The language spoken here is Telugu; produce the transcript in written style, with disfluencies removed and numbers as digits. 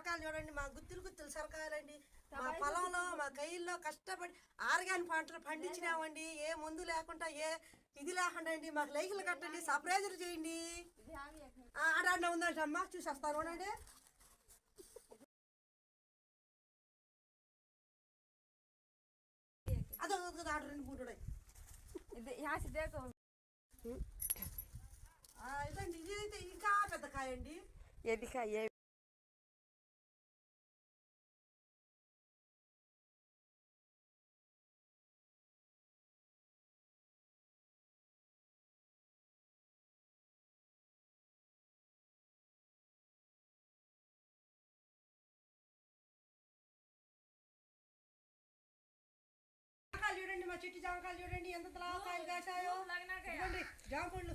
సొరకాయలు చూడండి, మా గుత్తులు గుత్తులు సొరకాయలండి. మా పొలంలో మా కైల్లో కష్టపడి ఆర్గానిక్ పంటలు పండించినామండి. ఏ మందు లేకుండా ఏ ఇది లేకుండా అండి. మాకు లైకులు కట్టండి, సర్ప్రైజులు చేయండి. ఆడాడిన ఉందంట అమ్మ, చూసేస్తాను అండి. అదో ఆడండి బూటుడు ఇదండి. ఇది అయితే ఇంకా పెద్ద కాయ అండి. ఏది కాయ? చూడండి, మా చెట్టు జామకాయలు చూడండి ఎంత కాయలు కాసాయో. జామపళ్ళు